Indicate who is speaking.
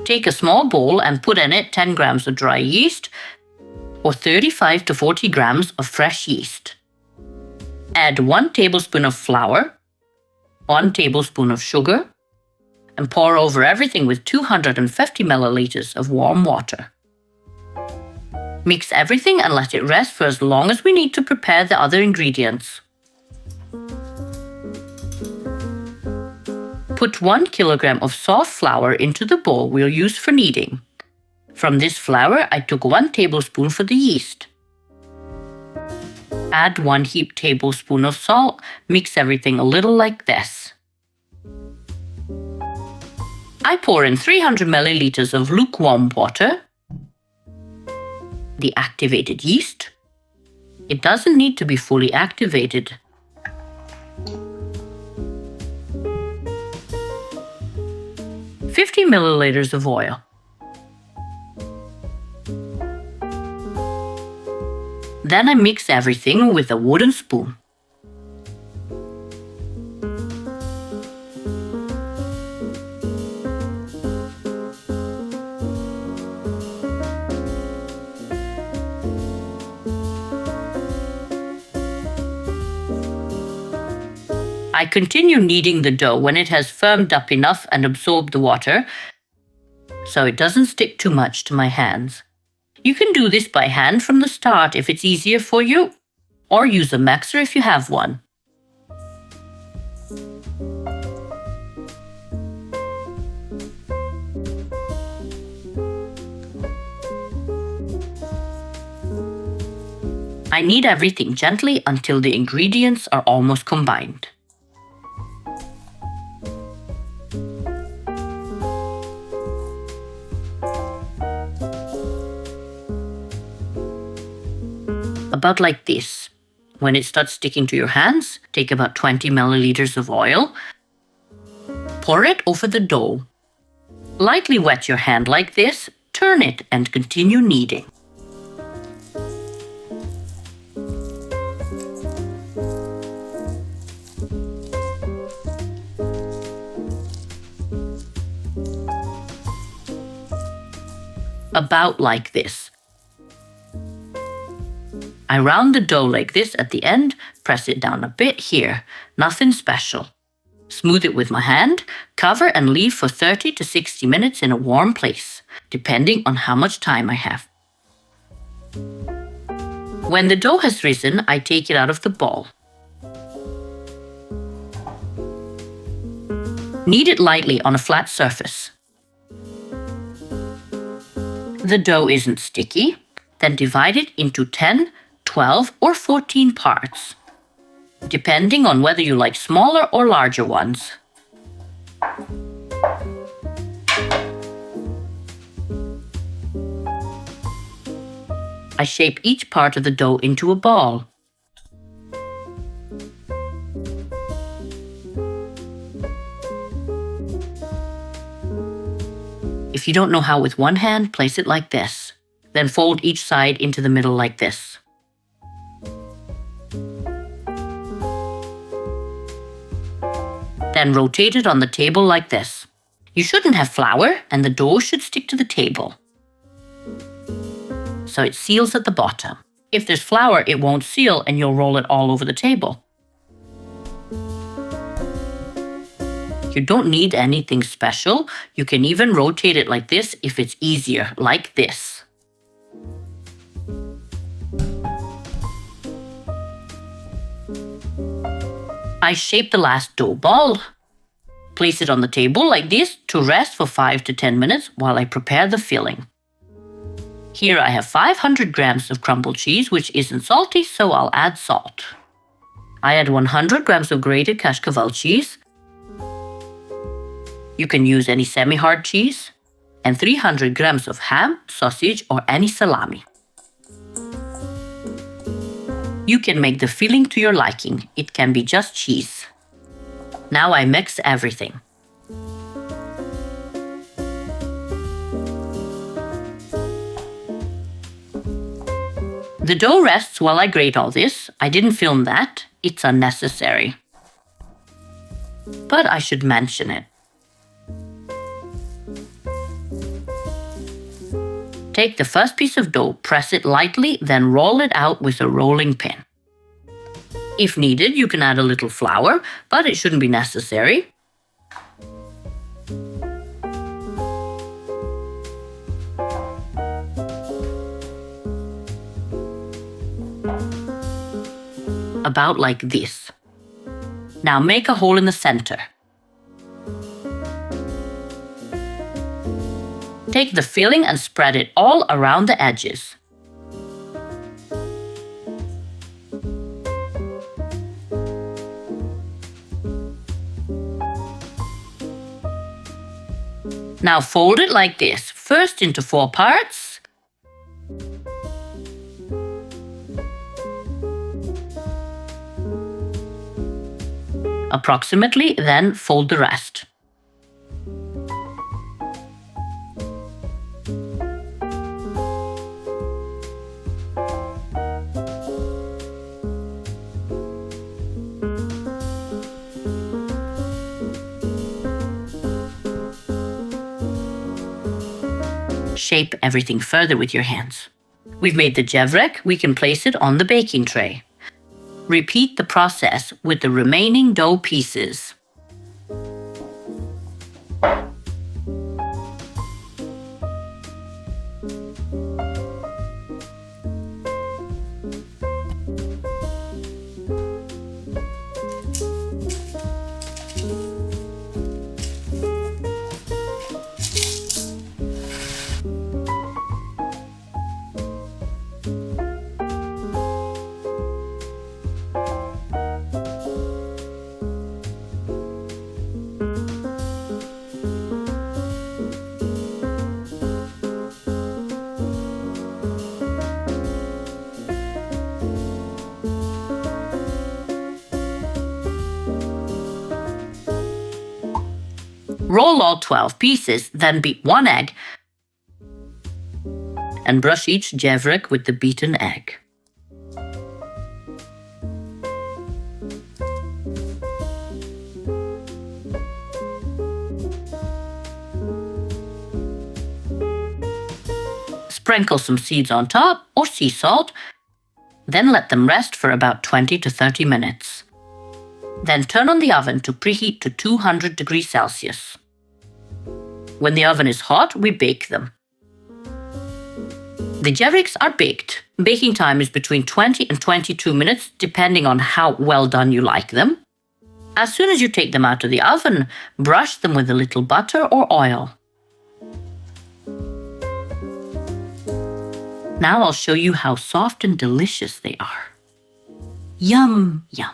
Speaker 1: Take a small bowl and put in it 10 grams of dry yeast or 35 to 40 grams of fresh yeast. Add 1 tablespoon of flour, 1 tablespoon of sugar, and pour over everything with 250 milliliters of warm water. Mix everything and let it rest for as long as we need to prepare the other ingredients. Put 1 kilogram of soft flour into the bowl we'll use for kneading. From this flour, I took 1 tablespoon for the yeast. Add 1 heaped tablespoon of salt. Mix everything a little like this. I pour in 300 milliliters of lukewarm water, the activated yeast. It doesn't need to be fully activated. $50 milliliters of oil. Then I mix everything with a wooden spoon. I continue kneading the dough when it has firmed up enough and absorbed the water, so it doesn't stick too much to my hands. You can do this by hand from the start if it's easier for you, or use a mixer if you have one. I knead everything gently until the ingredients are almost combined. About like this. When it starts sticking to your hands, take about 20 milliliters of oil. Pour it over the dough. Lightly wet your hand like this, turn it and continue kneading. About like this. I round the dough like this at the end, press it down a bit here, nothing special. Smooth it with my hand, cover and leave for 30 to 60 minutes in a warm place, depending on how much time I have. When the dough has risen, I take it out of the ball. Knead it lightly on a flat surface. The dough isn't sticky, then divide it into 10, 12 or 14 parts, depending on whether you like smaller or larger ones. I shape each part of the dough into a ball. If you don't know how with one hand, place it like this. Then fold each side into the middle like this. Then rotate it on the table like this. You shouldn't have flour and the dough should stick to the table, so it seals at the bottom. If there's flour, it won't seal and you'll roll it all over the table. You don't need anything special. You can even rotate it like this if it's easier, like this. I shape the last dough ball. Place it on the table like this to rest for 5 to 10 minutes while I prepare the filling. Here I have 500 grams of crumbled cheese, which isn't salty, so I'll add salt. I add 100 grams of grated Kashkaval cheese. You can use any semi-hard cheese. And 300 grams of ham, sausage, or any salami. You can make the filling to your liking. It can be just cheese. Now I mix everything. The dough rests while I grate all this. I didn't film that. It's unnecessary. But I should mention it. Take the first piece of dough, press it lightly, then roll it out with a rolling pin. If needed, you can add a little flour, but it shouldn't be necessary. About like this. Now make a hole in the center. Take the filling and spread it all around the edges. Now fold it like this, first into 4 parts. Approximately, then fold the rest. Shape everything further with your hands. We've made the gevrek, we can place it on the baking tray. Repeat the process with the remaining dough pieces. Roll all 12 pieces, then beat 1 egg and brush each gevrek with the beaten egg. Sprinkle some seeds on top or sea salt, then let them rest for about 20 to 30 minutes. Then turn on the oven to preheat to 200 degrees Celsius. When the oven is hot, we bake them. The gevreks are baked. Baking time is between 20 and 22 minutes, depending on how well done you like them. As soon as you take them out of the oven, brush them with a little butter or oil. Now I'll show you how soft and delicious they are. Yum, yum.